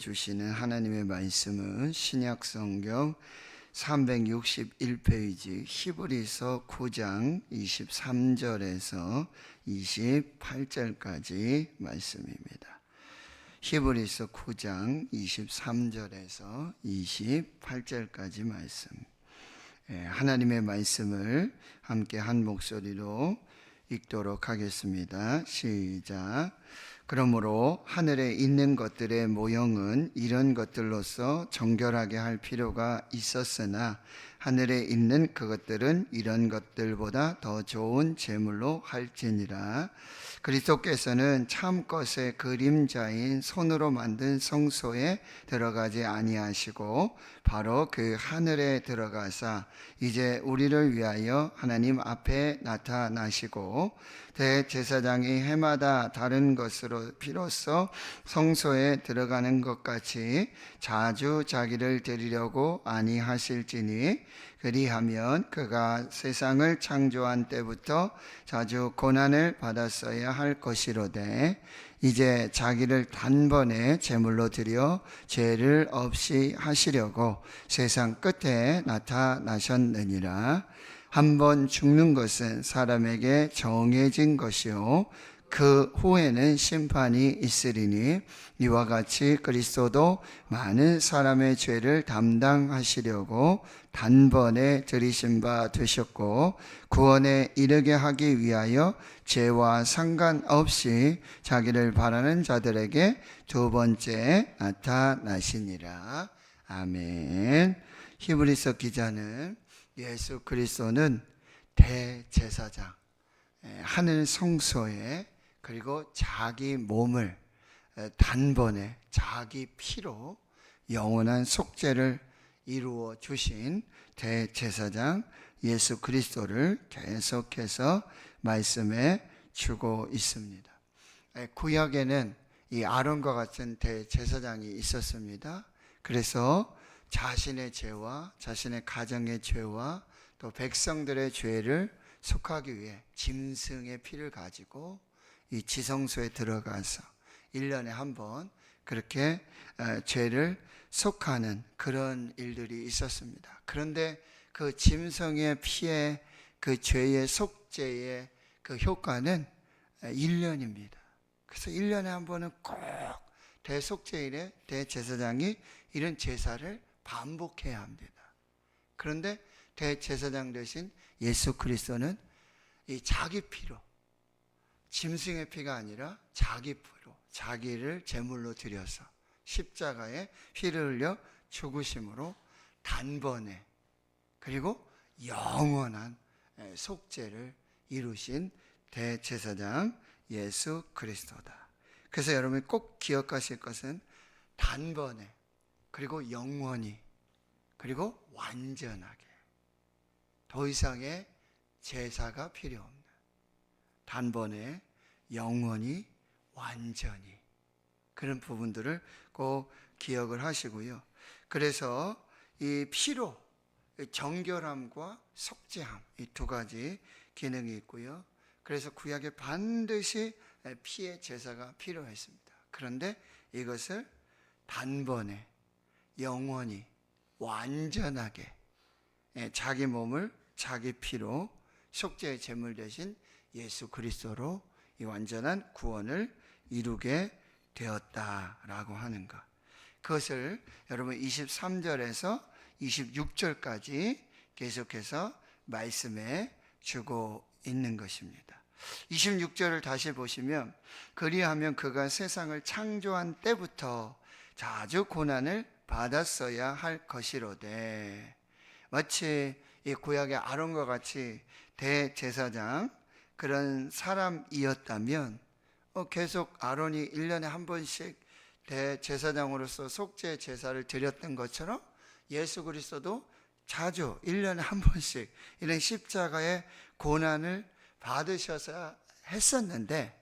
주시는 하나님의 말씀은 신약성경 361페이지 히브리서 9장 23절에서 28절까지 말씀입니다. 히브리서 9장 23절에서 28절까지 말씀. 하나님의 말씀을 함께 한 목소리로 읽도록 하겠습니다. 시작. 그러므로 하늘에 있는 것들의 모형은 이런 것들로서 정결하게 할 필요가 있었으나 하늘에 있는 그것들은 이런 것들보다 더 좋은 제물로 할지니라. 그리스도께서는 참 것의 그림자인 손으로 만든 성소에 들어가지 아니하시고 바로 그 하늘에 들어가사 이제 우리를 위하여 하나님 앞에 나타나시고 대제사장이 해마다 다른 것으로 비로소 성소에 들어가는 것 같이 자주 자기를 드리려고 아니하실지니 그리하면 그가 세상을 창조한 때부터 자주 고난을 받았어야 할 것이로되 이제 자기를 단번에 제물로 드려 죄를 없이 하시려고 세상 끝에 나타나셨느니라. 한번 죽는 것은 사람에게 정해진 것이요 그 후에는 심판이 있으리니 이와 같이 그리스도도 많은 사람의 죄를 담당하시려고 단번에 들이신 바 되셨고 구원에 이르게 하기 위하여 죄와 상관없이 자기를 바라는 자들에게 두 번째 나타나시니라. 아멘. 히브리서 기자는 예수 그리스도는 대제사장, 하늘 성소에 그리고 자기 몸을 단번에 자기 피로 영원한 속죄를 이루어 주신 대제사장 예수 그리스도를 계속해서 말씀해 주고 있습니다. 구약에는 이 아론과 같은 대제사장이 있었습니다. 그래서 자신의 죄와 자신의 가정의 죄와 또 백성들의 죄를 속하기 위해 짐승의 피를 가지고 이 지성소에 들어가서 1년에 한 번 그렇게 죄를 속하는 그런 일들이 있었습니다. 그런데 그 짐승의 피의 그 죄의 속죄의 그 효과는 1년입니다. 그래서 1년에 한 번은 꼭 대속죄일에 대제사장이 이런 제사를 반복해야 합니다. 그런데 대제사장 대신 예수 그리스도는 이 자기 피로, 짐승의 피가 아니라 자기 피로 자기를 제물로 드려서 십자가에 피를 흘려 죽으심으로 단번에 그리고 영원한 속죄를 이루신 대제사장 예수 그리스도다. 그래서 여러분이 꼭 기억하실 것은 단번에 그리고 영원히 그리고 완전하게 더 이상의 제사가 필요 없는 단번에 영원히 완전히 그런 부분들을 꼭 기억을 하시고요. 그래서 이 피로 정결함과 속죄함 이 두 가지 기능이 있고요. 그래서 구약에 반드시 피의 제사가 필요했습니다. 그런데 이것을 단번에 영원히 완전하게 자기 몸을 자기 피로 속죄의 제물 대신 예수 그리스도로 이 완전한 구원을 이루게 되었다라고 하는 것. 그것을 여러분 23절에서 26절까지 계속해서 말씀해 주고 있는 것입니다. 26절을 다시 보시면 그리하면 그가 세상을 창조한 때부터 자주 고난을 받았어야 할 것이로되 마치 이 구약의 아론과 같이 대제사장 그런 사람이었다면 계속 아론이 1년에 한 번씩 대제사장으로서 속죄 제사를 드렸던 것처럼 예수 그리스도도 자주 1년에 한 번씩 이런 십자가의 고난을 받으셔서 했었는데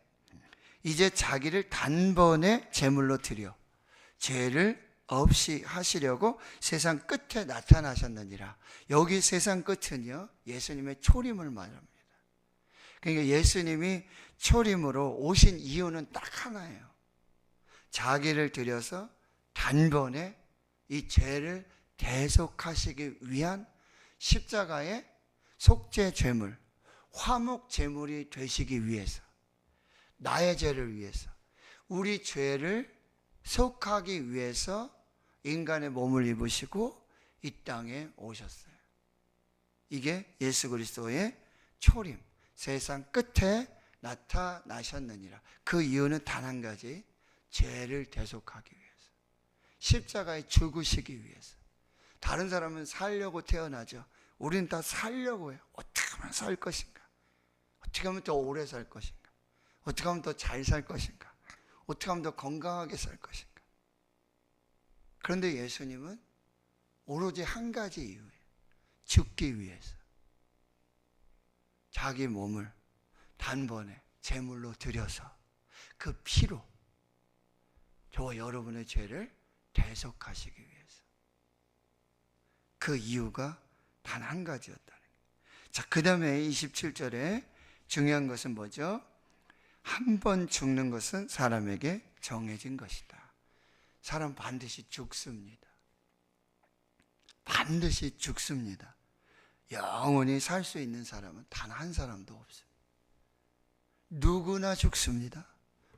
이제 자기를 단번에 제물로 드려 죄를 없이 하시려고 세상 끝에 나타나셨느니라. 여기 세상 끝은요 예수님의 초림을 말합니다. 그러니까 예수님이 초림으로 오신 이유는 딱 하나예요. 자기를 들여서 단번에 이 죄를 대속하시기 위한 십자가의 속죄 제물, 화목 제물이 되시기 위해서, 나의 죄를 위해서, 우리 죄를 속하기 위해서 인간의 몸을 입으시고 이 땅에 오셨어요. 이게 예수 그리스도의 초림, 세상 끝에 나타나셨느니라. 그 이유는 단 한 가지, 죄를 대속하기 위해서, 십자가에 죽으시기 위해서. 다른 사람은 살려고 태어나죠. 우리는 다 살려고 해요. 어떻게 하면 살 것인가? 어떻게 하면 더 오래 살 것인가? 어떻게 하면 더 잘 살 것인가? 어떻게 하면 더 건강하게 살 것인가? 그런데 예수님은 오로지 한 가지 이유예요. 죽기 위해서. 자기 몸을 단번에 제물로 드려서 그 피로 저와 여러분의 죄를 대속하시기 위해서. 그 이유가 단 한 가지였다는 거예요. 자, 그 다음에 27절에 중요한 것은 뭐죠? 한 번 죽는 것은 사람에게 정해진 것이다. 사람 반드시 죽습니다. 반드시 죽습니다. 영원히 살 수 있는 사람은 단 한 사람도 없습니다. 누구나 죽습니다.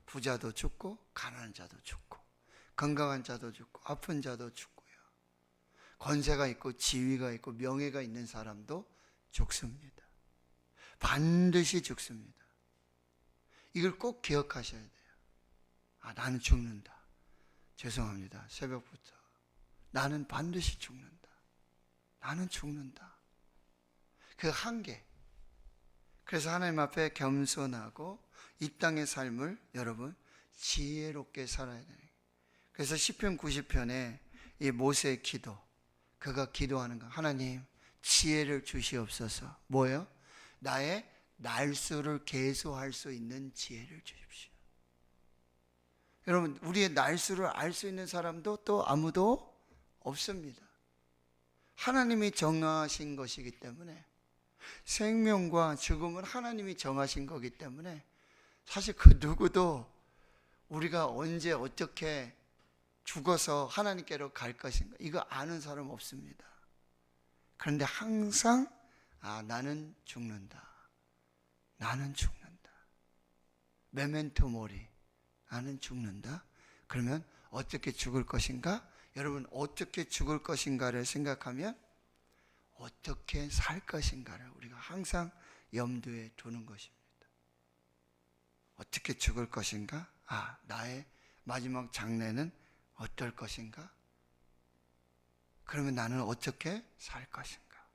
부자도 죽고 가난한 자도 죽고 건강한 자도 죽고 아픈 자도 죽고요. 권세가 있고 지위가 있고 명예가 있는 사람도 죽습니다. 반드시 죽습니다. 이걸 꼭 기억하셔야 돼요. 아, 나는 죽는다. 죄송합니다. 새벽부터. 나는 반드시 죽는다. 나는 죽는다. 그 한계. 그래서 하나님 앞에 겸손하고 이 땅의 삶을 여러분 지혜롭게 살아야 돼요. 그래서 시편 90편에 이 모세의 기도, 그가 기도하는 거, 하나님 지혜를 주시옵소서. 뭐예요? 나의 날수를 계수할 수 있는 지혜를 주십시오. 여러분, 우리의 날수를 알 수 있는 사람도 또 아무도 없습니다. 하나님이 정하신 것이기 때문에, 생명과 죽음은 하나님이 정하신 거기 때문에 사실 그 누구도 우리가 언제 어떻게 죽어서 하나님께로 갈 것인가 이거 아는 사람 없습니다. 그런데 항상 나는 죽는다. 나는 죽는다. 메멘토 모리. 나는 죽는다. 그러면 어떻게 죽을 것인가? 여러분, 어떻게 죽을 것인가를 생각하면 어떻게 살 것인가를 우리가 항상 염두에 두는 것입니다. 어떻게 죽을 것인가? 나의 마지막 장래는 어떨 것인가? 그러면 나는 어떻게 살 것인가?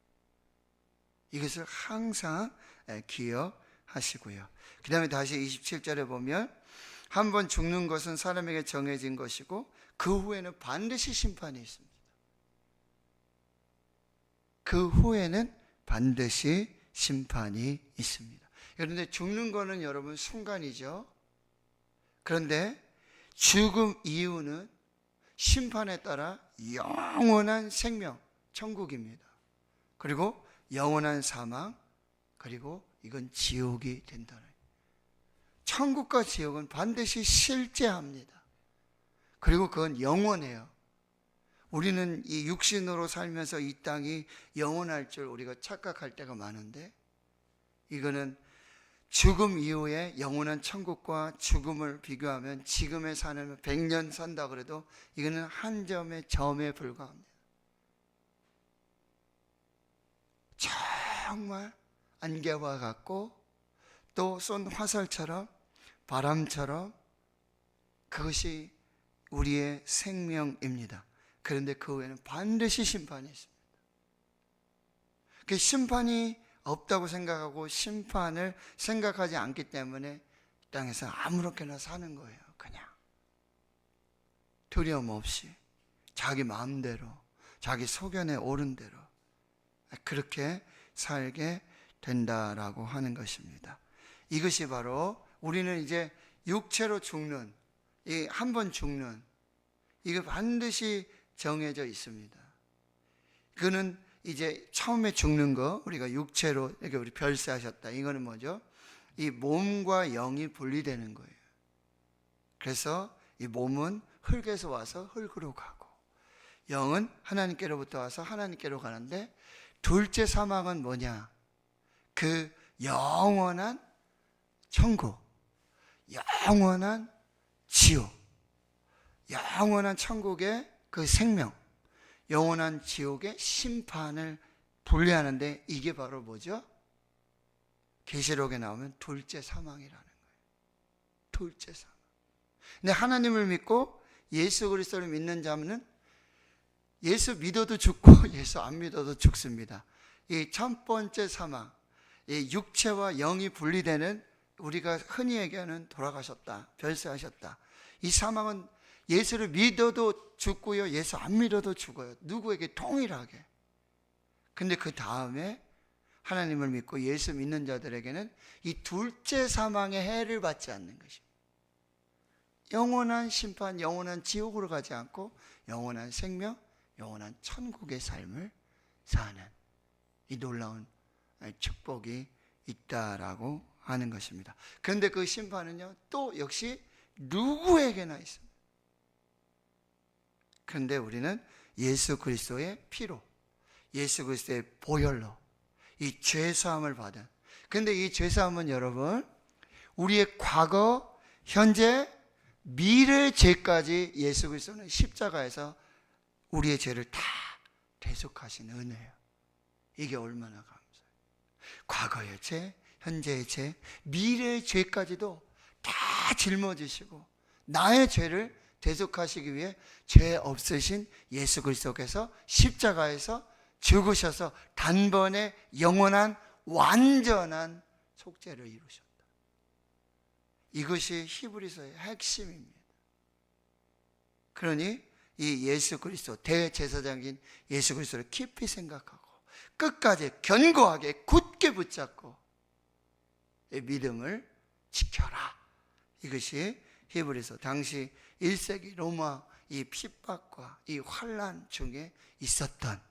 이것을 항상 기억하시고요. 그 다음에 다시 27절에 보면 한 번 죽는 것은 사람에게 정해진 것이고 그 후에는 반드시 심판이 있습니다. 그 후에는 반드시 심판이 있습니다. 그런데 죽는 거는 여러분 순간이죠. 그런데 죽음 이후는 심판에 따라 영원한 생명, 천국입니다. 그리고 영원한 사망, 그리고 이건 지옥이 된다는 거예요. 천국과 지옥은 반드시 실제합니다. 그리고 그건 영원해요. 우리는 이 육신으로 살면서 이 땅이 영원할 줄 우리가 착각할 때가 많은데, 이거는 죽음 이후에 영원한 천국과 죽음을 비교하면 지금의 삶을 100년 산다 그래도 이거는 한 점의 점에 불과합니다. 정말 안개와 같고 또 쏜 화살처럼 바람처럼 그것이 우리의 생명입니다. 그런데 그 후에는 반드시 심판이 있습니다. 그 심판이 없다고 생각하고 심판을 생각하지 않기 때문에 땅에서 아무렇게나 사는 거예요. 그냥 두려움 없이 자기 마음대로 자기 소견에 오른 대로 그렇게 살게 된다라고 하는 것입니다. 이것이 바로 우리는 이제 육체로 죽는, 이 한 번 죽는, 이거 반드시 정해져 있습니다. 그는 이제 처음에 죽는 거, 우리가 육체로 이렇게 우리 별세하셨다. 이거는 뭐죠? 이 몸과 영이 분리되는 거예요. 그래서 이 몸은 흙에서 와서 흙으로 가고, 영은 하나님께로부터 와서 하나님께로 가는데, 둘째 사망은 뭐냐? 그 영원한 천국, 영원한 지옥, 영원한 천국의 그 생명, 영원한 지옥의 심판을 분리하는데, 이게 바로 뭐죠? 계시록에 나오면 둘째 사망이라는 거예요. 둘째 사망. 근데 하나님을 믿고 예수 그리스도를 믿는 자는 예수 믿어도 죽고 예수 안 믿어도 죽습니다. 이 첫 번째 사망, 이 육체와 영이 분리되는, 우리가 흔히 얘기하는 돌아가셨다, 별세하셨다, 이 사망은 예수를 믿어도 죽고요, 예수 안 믿어도 죽어요. 누구에게 동일하게. 근데 그 다음에 하나님을 믿고 예수 믿는 자들에게는 이 둘째 사망의 해를 받지 않는 것입니다. 영원한 심판, 영원한 지옥으로 가지 않고 영원한 생명, 영원한 천국의 삶을 사는 이 놀라운 축복이 있다라고 하는 것입니다. 그런데 그 심판은요, 또 역시 누구에게나 있습니다. 그런데 우리는 예수 그리스도의 피로, 예수 그리스도의 보혈로 이 죄사함을 받은, 그런데 이 죄사함은 여러분, 우리의 과거, 현재, 미래 죄까지 예수 그리스도는 십자가에서 우리의 죄를 다 대속하신 은혜예요. 이게 얼마나 감사해요. 과거의 죄, 현재의 죄, 미래의 죄까지도 다 짊어지시고 나의 죄를 대속하시기 위해 죄 없으신 예수 그리스도께서 십자가에서 죽으셔서 단번에 영원한 완전한 속죄를 이루셨다. 이것이 히브리서의 핵심입니다. 그러니 이 예수 그리스도, 대제사장인 예수 그리스도를 깊이 생각하고 끝까지 견고하게 굳게 붙잡고 믿음을 지켜라. 이것이 히브리서, 당시 1세기 로마 이 핍박과 이 환난 중에 있었던,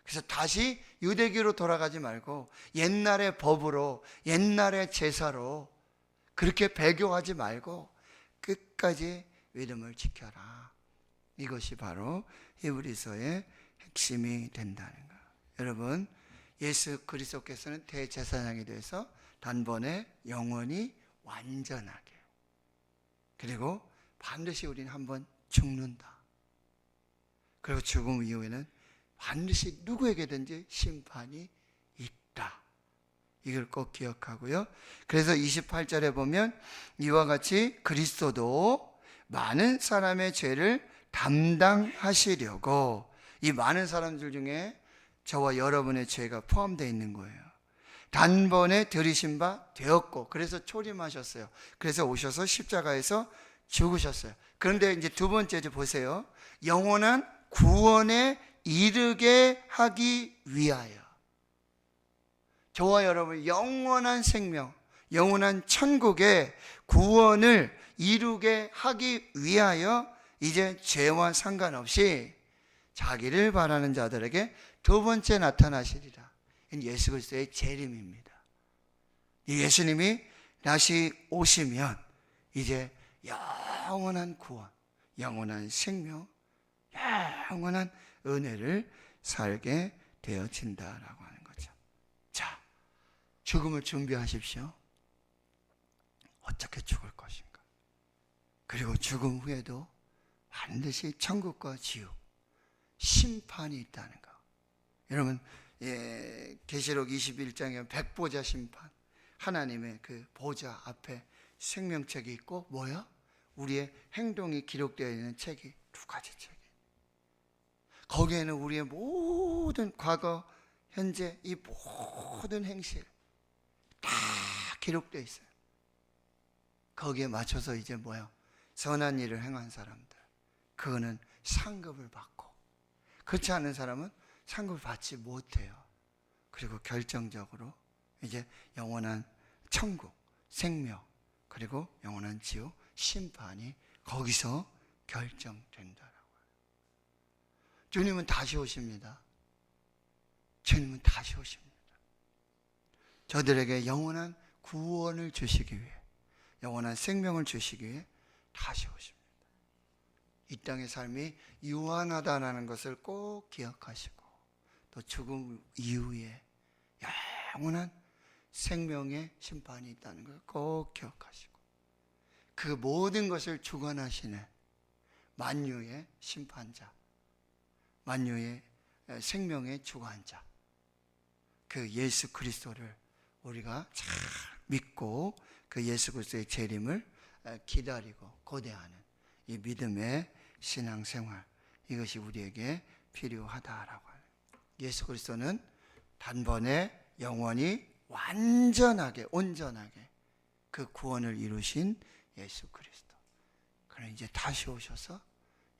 그래서 다시 유대교로 돌아가지 말고 옛날의 법으로, 옛날의 제사로 그렇게 배교하지 말고 끝까지 믿음을 지켜라. 이것이 바로 히브리서의 핵심이 된다는 거예요. 여러분, 예수 그리스도께서는 대제사장이 돼서 단번에 영원히 완전하게, 그리고 반드시 우리는 한번 죽는다. 그리고 죽음 이후에는 반드시 누구에게든지 심판이 있다. 이걸 꼭 기억하고요. 그래서 28절에 보면 이와 같이 그리스도도 많은 사람의 죄를 담당하시려고, 이 많은 사람들 중에 저와 여러분의 죄가 포함되어 있는 거예요. 단번에 들이신 바 되었고, 그래서 초림하셨어요. 그래서 오셔서 십자가에서 죽으셨어요. 그런데 이제 두 번째 보세요. 영원한 구원에 이르게 하기 위하여, 저와 여러분 영원한 생명, 영원한 천국의 구원을 이루게 하기 위하여 이제 죄와 상관없이 자기를 바라는 자들에게 두 번째 나타나시리라. 예수 그리스도의 재림입니다. 예수님이 다시 오시면 이제 영원한 구원, 영원한 생명, 영원한 은혜를 살게 되어진다라고 하는 거죠. 자, 죽음을 준비하십시오. 어떻게 죽을 것인가? 그리고 죽음 후에도 반드시 천국과 지옥, 심판이 있다는 거. 여러분, 계시록 21장에 백보자 심판, 하나님의 그 보좌 앞에 생명책이 있고, 뭐야? 우리의 행동이 기록되어 있는 책이 두 가지 책이. 거기에는 우리의 모든 과거, 현재, 이 모든 행실 다 기록되어 있어요. 거기에 맞춰서 이제 뭐야? 선한 일을 행한 사람들, 그거는 상급을 받고, 그렇지 않은 사람은 상급을 받지 못해요. 그리고 결정적으로 이제 영원한 천국, 생명, 그리고 영원한 지옥, 심판이 거기서 결정된다라고요. 주님은 다시 오십니다. 주님은 다시 오십니다. 저들에게 영원한 구원을 주시기 위해, 영원한 생명을 주시기 위해 다시 오십니다. 이 땅의 삶이 유한하다는 것을 꼭 기억하시고, 또 죽음 이후에 영원한 생명의 심판이 있다는 걸 꼭 기억하시고, 그 모든 것을 주관하시는 만유의 심판자, 만유의 생명의 주관자, 그 예수 그리스도를 우리가 잘 믿고 그 예수 그리스도의 재림을 기다리고 고대하는 이 믿음의 신앙생활, 이것이 우리에게 필요하다라고 하는. 예수 그리스도는 단번에 영원히 완전하게 온전하게 그 구원을 이루신 예수 그리스도. 그럼 이제 다시 오셔서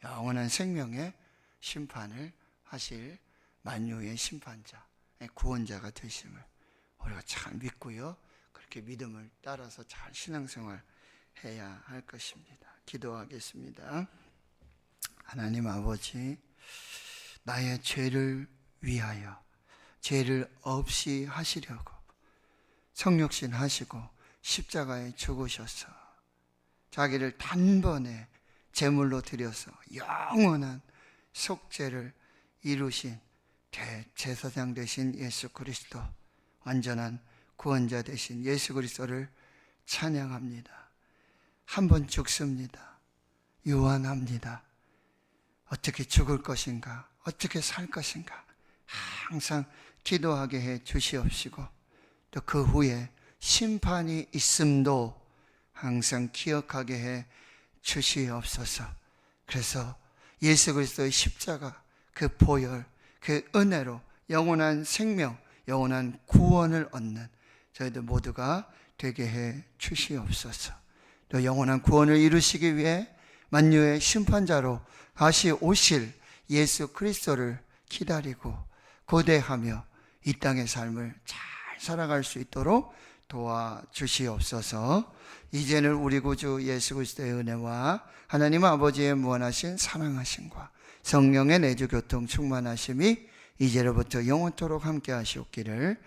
영원한 생명의 심판을 하실 만유의 심판자, 구원자가 되심을 우리가 잘 믿고요, 그렇게 믿음을 따라서 잘 신앙생활 해야 할 것입니다. 기도하겠습니다. 하나님 아버지, 나의 죄를 위하여 죄를 없이 하시려고 성육신 하시고 십자가에 죽으셔서 자기를 단번에 제물로 드려서 영원한 속죄를 이루신 대제사장 되신 예수 그리스도, 완전한 구원자 되신 예수 그리스도를 찬양합니다. 한 번 죽습니다. 유한합니다. 어떻게 죽을 것인가, 어떻게 살 것인가 항상 기도하게 해 주시옵시고, 또 그 후에 심판이 있음도 항상 기억하게 해 주시옵소서. 그래서 예수 그리스도의 십자가, 그 보혈, 그 은혜로 영원한 생명, 영원한 구원을 얻는 저희들 모두가 되게 해 주시옵소서. 또 영원한 구원을 이루시기 위해 만유의 심판자로 다시 오실 예수 그리스도를 기다리고 고대하며 이 땅의 삶을 잘 살아갈 수 있도록 도와주시옵소서. 이제는 우리 구주 예수 그리스도의 은혜와 하나님 아버지의 무한하신 사랑하심과 성령의 내주 교통 충만하심이 이제로부터 영원토록 함께 하시옵기를